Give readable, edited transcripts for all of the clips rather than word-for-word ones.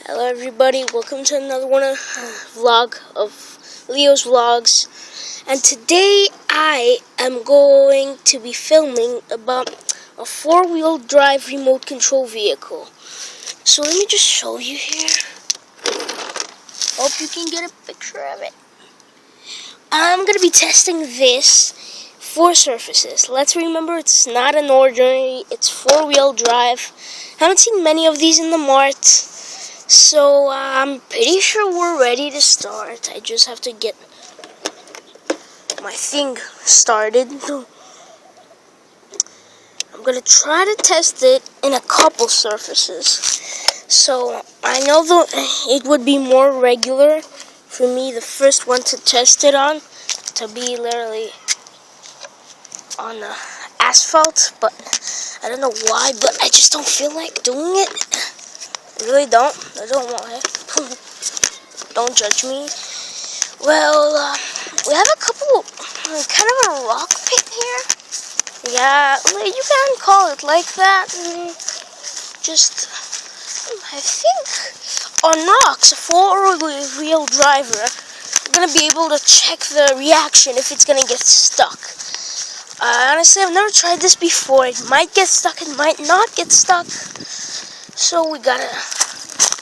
Hello everybody, welcome to another vlog of Leo's Vlogs. And today I am going to be filming about a four-wheel drive remote control vehicle. So let me just show you here. Hope you can get a picture of it. I'm going to be testing this for surfaces. Let's remember it's not an ordinary, it's four-wheel drive. Haven't seen many of these in the mart. So, I'm pretty sure we're ready to start. I just have to get my thing started. I'm gonna try to test it in a couple surfaces. So, I know it would be more regular for me, the first one to test it on, to be literally on asphalt, but I don't know why, but I just don't feel like doing it. I really don't. I don't want it. Don't judge me. Well, we have a couple, kind of a rock pit here. Yeah, you can call it like that. Just, I think, on rocks, a four-wheel driver, I'm going to be able to check the reaction if it's going to get stuck. Honestly, I've never tried this before. It might get stuck, it might not get stuck. So we gotta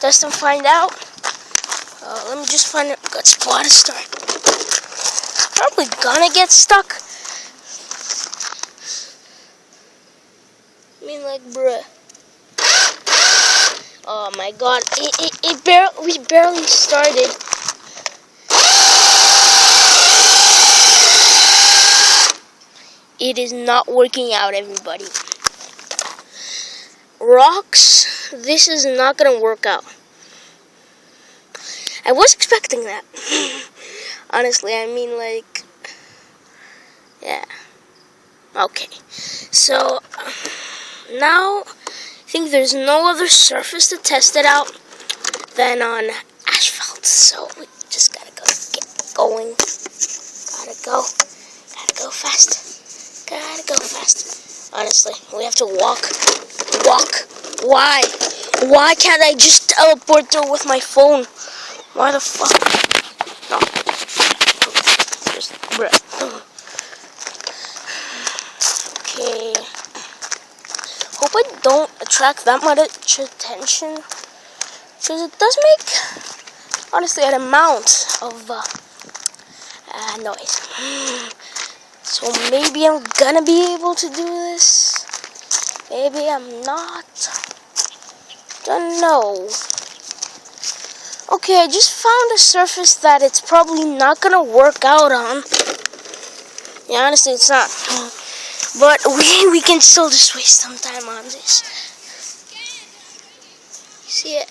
test and find out. Let me just find a good spot to start. Probably gonna get stuck. I mean, like, bruh. Oh my god, we barely started. It is not working out, everybody. Rocks, this is not gonna work out. I was expecting that. Honestly, I mean, like, yeah. Okay, so now I think there's no other surface to test it out than on asphalt. So we just gotta get going. Gotta go fast. Honestly, we have to walk. Why can't I just teleport there with my phone? Why the fuck? No. Just, bruh. Okay. Hope I don't attract that much attention. Because it does make, honestly, an amount of noise. So maybe I'm gonna be able to do this. Maybe I'm not. Don't know. Okay, I just found a surface that it's probably not gonna work out on. Yeah, honestly, it's not. But we can still just waste some time on this. See it?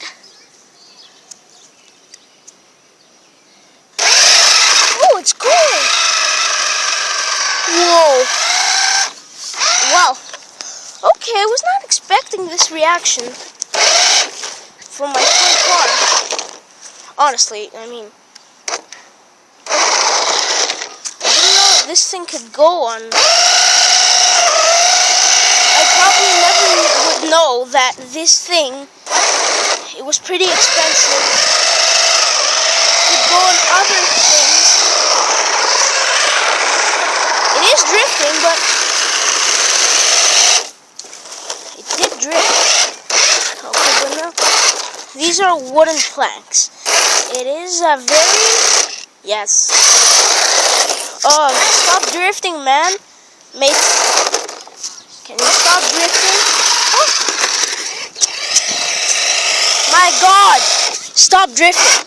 Oh, it's cool! Whoa. Wow. Okay, I was not expecting this reaction from my front car. Honestly, I mean, I didn't know that this thing could go on. I probably never would know that this thing, it was pretty expensive, could go on other things. It is drifting, but it did drift. Okay, but now these are wooden planks. It is a very, yes. Oh, stop drifting, man. Mate, can you stop drifting? Oh. My God, stop drifting.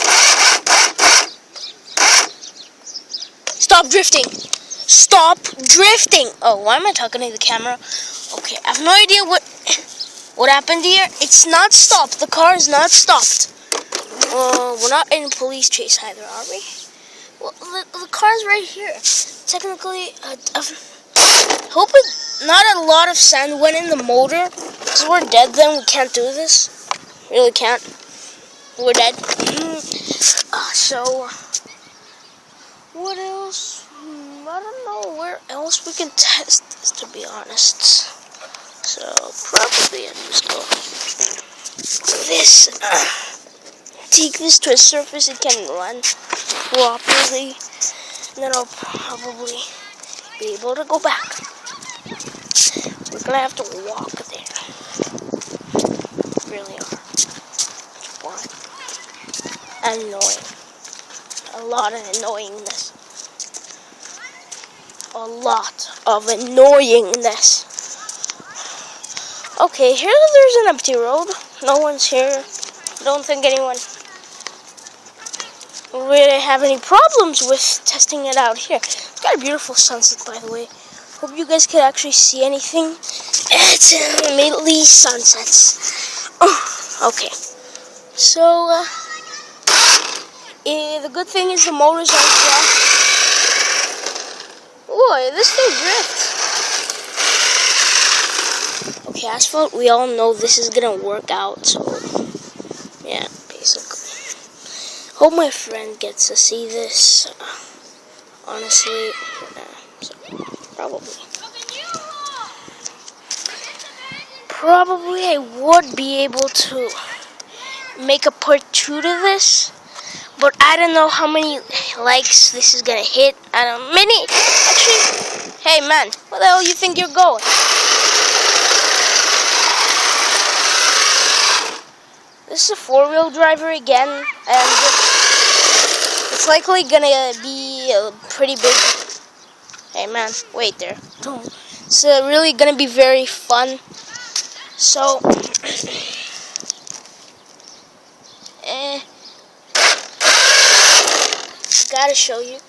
Stop drifting. Stop drifting! Oh, why am I talking to the camera? Okay, I have no idea what happened here. It's not stopped. The car is not stopped. We're not in a police chase either, are we? Well, the car's right here. Technically, I hope not a lot of sand went in the motor. Because we're dead then, we can't do this. Really can't. We're dead. So, what else? I don't know where else we can test this, to be honest. So, probably I'm just going to do this. take this to a surface it can run properly, and then I'll probably be able to go back. We're gonna have to walk there. Really are. What? Annoying. A lot of annoyingness. A lot of annoyingness. Okay, here there's an empty road. No one's here. Don't think anyone really have any problems with testing it out here. It's got a beautiful sunset, by the way. Hope you guys can actually see anything. It's immediately sunsets. Oh, okay. So, the good thing is the motors aren't off. Boy, this thing drifts. Okay, asphalt, we all know this is gonna work out, so yeah, basically. Hope my friend gets to see this. Honestly, so probably I would be able to make a part 2 to this, but I don't know how many likes this is gonna hit. I don't know, actually, hey man, where the hell you think you're going? This is a 4-wheel driver again, and it's likely gonna be a pretty big. Hey man, wait there. It's really gonna be very fun. So, gotta show you.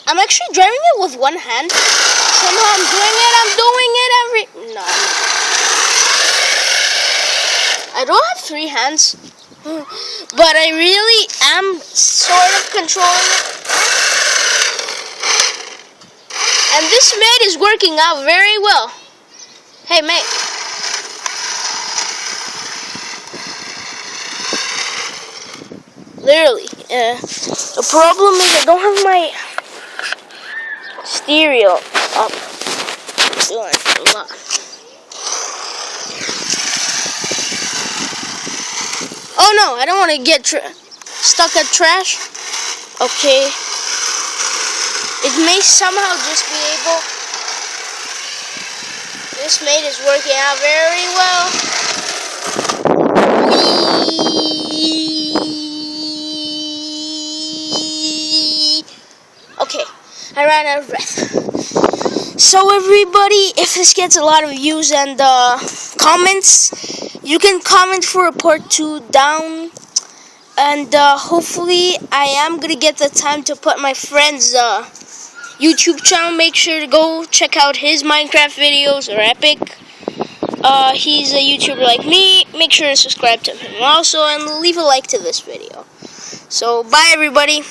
I'm actually driving it with one hand. Somehow I'm doing it every. No. I don't have 3 hands, but I really am sort of controlling it. And this mate is working out very well. Hey mate. Literally, the problem is I don't have my stereo up. Doing a lot. Oh no, I don't want to get stuck at trash. Okay. It may somehow just be able. This mate is working out very well. Okay, I ran out of breath. So everybody, if this gets a lot of views and comments, you can comment for a part 2 down, and hopefully I am gonna get the time to put my friend's YouTube channel. Make sure to go check out his Minecraft videos, are epic. He's a YouTuber like me. Make sure to subscribe to him also, and leave a like to this video. So bye everybody.